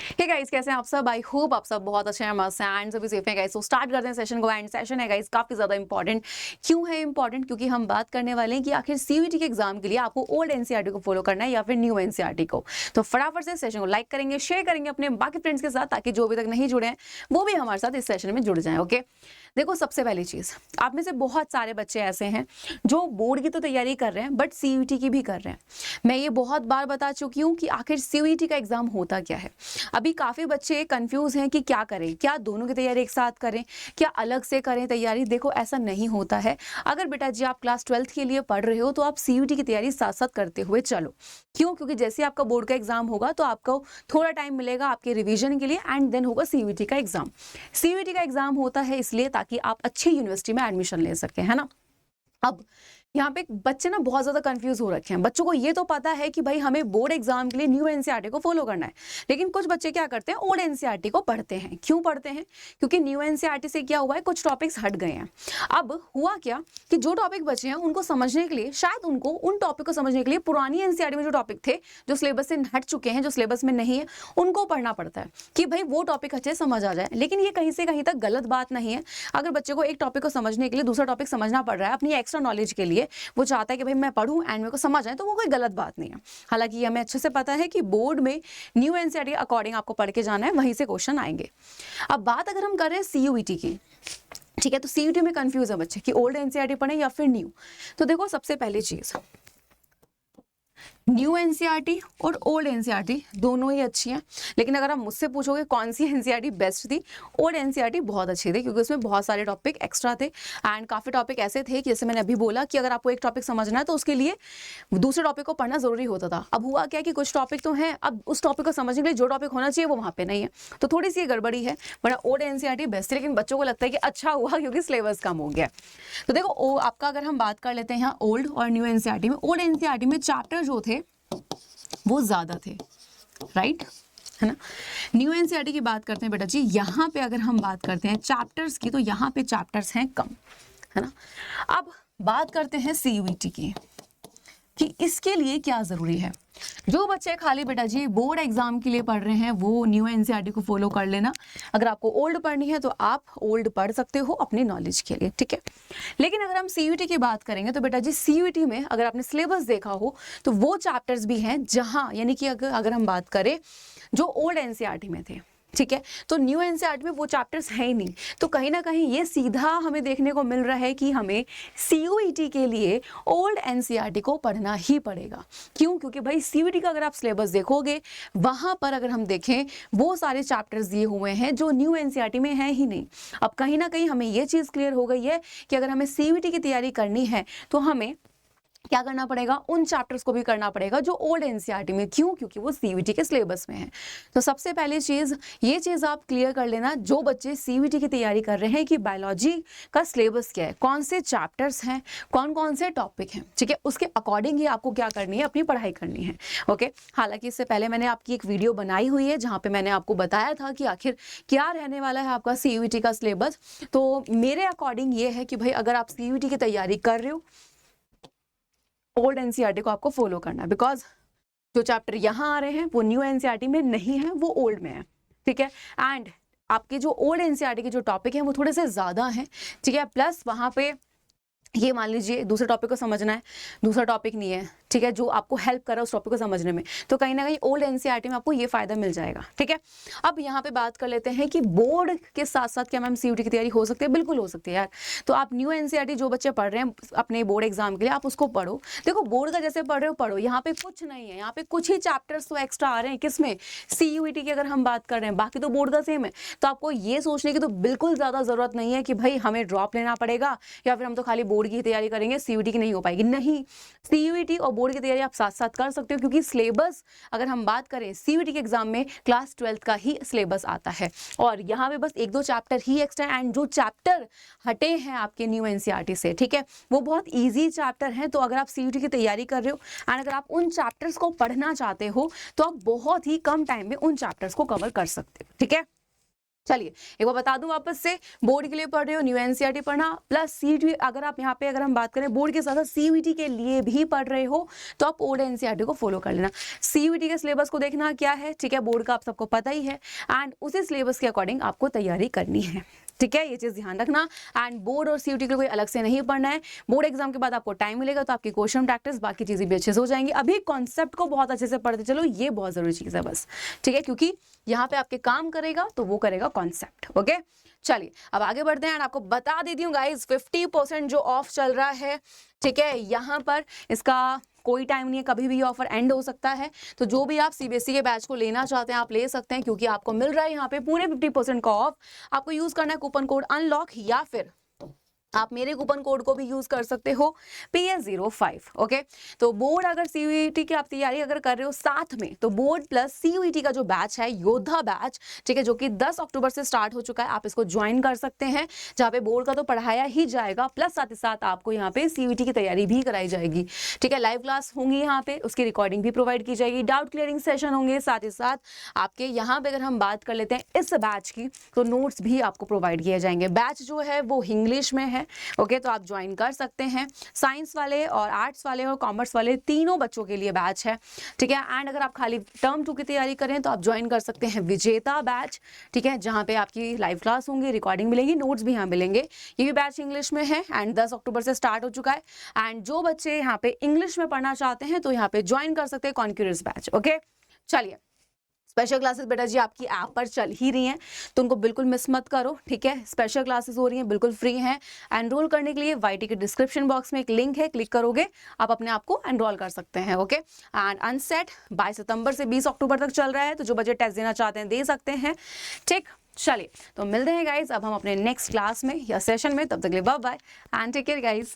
Hey guys, कैसे हैं आप सब? आई होप आप सब बहुत अच्छे हैं, मस्त हैं एंड सभी सेफ हैं गाइस। तो स्टार्ट करते हैं सेशन को। एंड सेशन है गाइस काफी ज्यादा इंपॉर्टेंट। क्यों है इंपॉर्टेंट? क्योंकि हम बात करने वाले हैं कि आखिर सीयूईटी के एग्जाम के लिए आपको ओल्ड एनसीईआरटी को फॉलो करना है या फिर न्यू एनसीईआरटी को। तो फटाफट से सेशन को लाइक करेंगे, शेयर करेंगे अपने बाकी फ्रेंड्स के साथ, ताकि जो अभी तक नहीं जुड़े हैं वो भी हमारे साथ इस सेशन में जुड़ जाए। ओके, देखो सबसे पहली चीज, आप में से बहुत सारे बच्चे ऐसे हैं जो बोर्ड की तो तैयारी कर रहे हैं बट सीयूईटी की भी कर रहे हैं। मैं ये बहुत बार बता चुकी हूँ कि आखिर सीयूईटी का एग्जाम होता क्या है। अभी काफी बच्चे कंफ्यूज हैं कि क्या करें, क्या दोनों की तैयारी एक साथ करें, क्या अलग से करें तैयारी। देखो ऐसा नहीं होता है। अगर बेटा जी आप क्लास 12th के लिए पढ़ रहे हो तो आप सीयूईटी की तैयारी साथ साथ करते हुए चलो। क्यों? क्योंकि जैसे आपका बोर्ड का एग्जाम होगा तो आपको थोड़ा टाइम मिलेगा आपके रिवीजन के लिए एंड देन होगा सीयूईटी का एग्जाम। सीयूईटी का एग्जाम होता है इसलिए ताकि आप अच्छी यूनिवर्सिटी में एडमिशन ले सके, है ना। अब यहाँ पे बच्चे ना बहुत ज्यादा कंफ्यूज हो रखे हैं। बच्चों को ये तो पता है कि भाई हमें बोर्ड एग्जाम के लिए न्यू एनसीईआरटी को फॉलो करना है, लेकिन कुछ बच्चे क्या करते हैं, ओल्ड एनसीईआरटी को पढ़ते हैं। क्यों पढ़ते हैं? क्योंकि न्यू एनसीईआरटी से क्या हुआ है, कुछ टॉपिक्स हट गए हैं। अब हुआ क्या कि जो टॉपिक बचे हैं उनको समझने के लिए, शायद उनको उन टॉपिक को समझने के लिए पुरानी एनसीईआरटी में जो टॉपिक थे, जो सिलेबस से हट चुके हैं, जो सिलेबस में नहीं है, उनको पढ़ना पड़ता है कि भाई वो टॉपिक अच्छे समझ आ जाए। लेकिन ये कहीं से कहीं तक गलत बात नहीं है। अगर बच्चे को एक टॉपिक को समझने के लिए दूसरा टॉपिक समझना पड़ रहा है अपनी एक्स्ट्रा नॉलेज के लिए, वो चाहता है कि भाई मैं पढूं एंड मेरे को समझ आए, तो वो कोई गलत बात नहीं है। हालांकि ये हमें अच्छे से पता है कि बोर्ड में न्यू एनसीईआरटी अकॉर्डिंग आपको पढ़ के जाना है, वहीं से क्वेश्चन आएंगे। अब बात अगर हम कर रहे हैं सीयूईटी की, ठीक है, तो सीयूईटी में कंफ्यूज है बच्चे कि ओल्ड एनसीईआरटी पढ़े या फिर न्यू। तो देखो सबसे पहली चीज, न्यू एनसीईआरटी और ओल्ड एनसीईआरटी दोनों ही अच्छी हैं, लेकिन अगर आप मुझसे पूछोगे कौन सी एनसीईआरटी बेस्ट थी, ओल्ड एनसीईआरटी बहुत अच्छी थी, क्योंकि उसमें बहुत सारे टॉपिक एक्स्ट्रा थे एंड काफी टॉपिक ऐसे थे कि जैसे मैंने अभी बोला कि अगर आपको एक टॉपिक समझना है तो उसके लिए दूसरे टॉपिक को पढ़ना जरूरी होता था। अब हुआ क्या कि कुछ टॉपिक तो हैं, अब उस टॉपिक को समझने के लिए जो टॉपिक होना चाहिए वो वहाँ पे नहीं है, तो थोड़ी सी गड़बड़ी है। बड़ा ओल्ड एनसीईआरटी बेस्ट थी, लेकिन बच्चों को लगता है कि अच्छा हुआ क्योंकि सिलेबस कम हो गया। तो देखो आपका अगर हम बात कर लेते हैं यहाँ ओल्ड और न्यू एनसीईआरटी में, ओल्ड एनसीईआरटी में चैप्टर जो थे वो ज्यादा थे, राइट, है ना। न्यू एनसीईआरटी की बात करते हैं बेटा जी, यहाँ पे अगर हम बात करते हैं चैप्टर्स की, तो यहाँ पे चैप्टर्स हैं कम, है ना। अब बात करते हैं सीयूईटी की कि इसके लिए क्या जरूरी है। जो बच्चे खाली बेटा जी बोर्ड एग्जाम के लिए पढ़ रहे हैं वो न्यू एनसीईआरटी को फॉलो कर लेना। अगर आपको ओल्ड पढ़नी है तो आप ओल्ड पढ़ सकते हो अपनी नॉलेज के लिए, ठीक है। लेकिन अगर हम सीयूईटी की बात करेंगे तो बेटा जी सीयूईटी में अगर आपने सिलेबस देखा हो तो वो चैप्टर्स भी हैं जहां, यानी कि अगर हम बात करें जो ओल्ड एनसीईआरटी में थे, ठीक है, तो न्यू एनसीईआरटी में वो चैप्टर्स है ही नहीं। तो कहीं ना कहीं ये सीधा हमें देखने को मिल रहा है कि हमें सीयूईटी के लिए ओल्ड एनसीईआरटी को पढ़ना ही पड़ेगा। क्यों? क्योंकि भाई सीयूईटी का अगर आप सिलेबस देखोगे वहां पर अगर हम देखें वो सारे चैप्टर्स दिए हुए हैं जो न्यू एनसीईआरटी में है ही नहीं। अब कहीं ना कहीं हमें ये चीज क्लियर हो गई है कि अगर हमें सीयूईटी की तैयारी करनी है तो हमें क्या करना पड़ेगा, उन चैप्टर्स को भी करना पड़ेगा जो ओल्ड एनसीईआरटी में। क्यों? क्योंकि वो सीयूईटी के सिलेबस में है। तो सबसे पहली चीज ये चीज आप क्लियर कर लेना, जो बच्चे सीयूईटी की तैयारी कर रहे हैं, कि बायोलॉजी का सिलेबस क्या है, कौन से चैप्टर्स हैं, कौन कौन से टॉपिक हैं, ठीक है, उसके अकॉर्डिंग ही आपको क्या करनी है, अपनी पढ़ाई करनी है। ओके, हालांकि इससे पहले मैंने आपकी एक वीडियो बनाई हुई है जहाँ पे मैंने आपको बताया था कि आखिर क्या रहने वाला है आपका सीयूईटी का सिलेबस। तो मेरे अकॉर्डिंग ये है कि भाई अगर आप सीयूईटी की तैयारी कर रहे हो, ओल्ड एनसीईआरटी को आपको फॉलो करना है, बिकॉज जो चैप्टर यहाँ आ रहे हैं वो न्यू एनसीईआरटी में नहीं है, वो ओल्ड में है, ठीक है। एंड आपके जो ओल्ड एनसीईआरटी के जो टॉपिक हैं वो थोड़े से ज्यादा हैं, ठीक है। प्लस वहाँ पे ये मान लीजिए दूसरे टॉपिक को समझना है, दूसरा टॉपिक नहीं है, ठीक है, जो आपको हेल्प कर रहा है उस टॉपिक को समझने में, तो कहीं ना कहीं ओल्ड एनसीईआरटी में आपको ये फायदा मिल जाएगा, ठीक है। अब यहाँ पे बात कर लेते हैं कि बोर्ड के साथ साथ क्या मैम सीयूईटी की तैयारी हो सकती है? बिल्कुल हो सकती है यार। तो आप न्यू एनसीईआरटी जो बच्चे पढ़ रहे हैं अपने बोर्ड एग्जाम के लिए, आप उसको पढ़ो। देखो बोर्ड का जैसे पढ़ रहे हो पढ़ो, यहाँ पे कुछ नहीं है, यहाँ पे कुछ ही चैप्टर्स तो एक्स्ट्रा आ रहे हैं, किसमें, सीयूईटी की अगर हम बात कर रहे हैं, बाकी तो बोर्ड का सेम है। तो आपको ये सोचने की तो बिल्कुल ज्यादा जरूरत नहीं है कि भाई हमें ड्रॉप लेना पड़ेगा या फिर हम तो खाली बोर्ड की तैयारी करेंगे, सीयूईटी की नहीं हो पाएगी। नहीं, सीयूईटी और बोर्ड की तैयारी आप साथ साथ कर सकते हो, क्योंकि सिलेबस अगर हम बात करें सीयूईटी के एग्जाम में क्लास 12th का ही सिलेबस आता है, और यहाँ पे बस एक दो चैप्टर ही एक्स्ट्रा, एंड जो चैप्टर हटे हैं आपके न्यू एनसीईआरटी से, ठीक है, वो बहुत इजी चैप्टर हैं। तो अगर आप सीयूईटी की तैयारी कर रहे हो एंड अगर आप उन चैप्टर्स को पढ़ना चाहते हो तो आप बहुत ही कम टाइम में उन चैप्टर्स को कवर कर सकते हो, ठीक है। चलिए एक बार बता दूं वापस से, बोर्ड के लिए पढ़ रहे हो न्यू एनसीईआरटी पढ़ना, प्लस सीईटी अगर आप यहाँ पे अगर हम बात करें बोर्ड के साथ साथ सीयूईटी के लिए भी पढ़ रहे हो तो आप ओल्ड एनसीईआरटी को फॉलो कर लेना। सीयूईटी के सिलेबस को देखना क्या है, ठीक है, बोर्ड का आप सबको पता ही है, एंड उसी सिलेबस के अकॉर्डिंग आपको तैयारी करनी है, ठीक है, ये चीज ध्यान रखना। एंड बोर्ड और सीयूटी के कोई अलग से नहीं पढ़ना है, बोर्ड एग्जाम के बाद आपको टाइम मिलेगा तो आपकी क्वेश्चन प्रैक्टिस बाकी चीजें भी अच्छे से हो जाएंगी। अभी कॉन्सेप्ट को बहुत अच्छे से पढ़ते चलो, ये बहुत जरूरी चीज है बस, ठीक है, क्योंकि यहाँ पे आपके काम करेगा तो वो करेगा कॉन्सेप्ट। ओके चलिए अब आगे बढ़ते हैं, आपको बता देती हूँ गाइज 50% जो ऑफ चल रहा है, ठीक है, यहाँ पर इसका कोई टाइम नहीं है, कभी भी ऑफर एंड हो सकता है। तो जो भी आप सीबीएसई के बैच को लेना चाहते हैं आप ले सकते हैं, क्योंकि आपको मिल रहा है यहाँ पे पूरे 50% का ऑफ। आपको यूज करना है कूपन कोड अनलॉक, या फिर आप मेरे कूपन कोड को भी यूज कर सकते हो PS05। ओके तो बोर्ड अगर सीयूईटी की आप तैयारी अगर कर रहे हो साथ में, तो बोर्ड प्लस सीयूईटी का जो बैच है योद्धा बैच, ठीक है, जो कि 10 अक्टूबर से स्टार्ट हो चुका है, आप इसको ज्वाइन कर सकते हैं, जहाँ पे बोर्ड का तो पढ़ाया ही जाएगा, प्लस साथ ही साथ आपको यहाँ पे सीयूईटी की तैयारी भी कराई जाएगी, ठीक है, लाइव क्लास होंगी यहाँ पे, उसकी रिकॉर्डिंग भी प्रोवाइड की जाएगी, डाउट क्लियरिंग सेशन होंगे, साथ ही साथ आपके यहाँ पे अगर हम बात कर लेते हैं इस बैच की तो नोट्स भी आपको प्रोवाइड किए जाएंगे। बैच जो है वो इंग्लिश में है, ओके तो आप ज्वाइन कर सकते हैं। साइंस वाले और आर्ट्स वाले और कॉमर्स वाले तीनों बच्चों के लिए बैच है, ठीक है, एंड अगर आप खाली टर्म 2 की तैयारी करें तो आप ज्वाइन कर सकते हैं विजेता बैच, ठीक है, जहां पे आपकी लाइव क्लास होंगी, रिकॉर्डिंग मिलेगी, नोट्स भी यहाँ मिलेंगे। ये भी बैच इंग्लिश में है एंड 10 अक्टूबर से स्टार्ट हो चुका है। एंड जो बच्चे यहाँ पे इंग्लिश में पढ़ना चाहते हैं तो यहाँ पे ज्वाइन कर सकते हैं कॉन्क्यूरस बैच। ओके चलिए स्पेशल क्लासेस बेटा जी आपकी ऐप पर चल ही रही हैं, तो उनको बिल्कुल मिस मत करो, ठीक है, स्पेशल क्लासेस हो रही हैं, बिल्कुल फ्री हैं। एनरोल करने के लिए वाईटी के डिस्क्रिप्शन बॉक्स में एक लिंक है, क्लिक करोगे आप अपने आप को एनरोल कर सकते हैं। ओके एंड अनसेट 22 सितंबर से 20 अक्टूबर तक चल रहा है, तो जो बच्चे टेस्ट देना चाहते हैं दे सकते हैं, ठीक। चलिए तो मिलते हैं गाइज अब हम अपने नेक्स्ट क्लास में या सेशन में, तब तक के लिए bye bye and take care guys.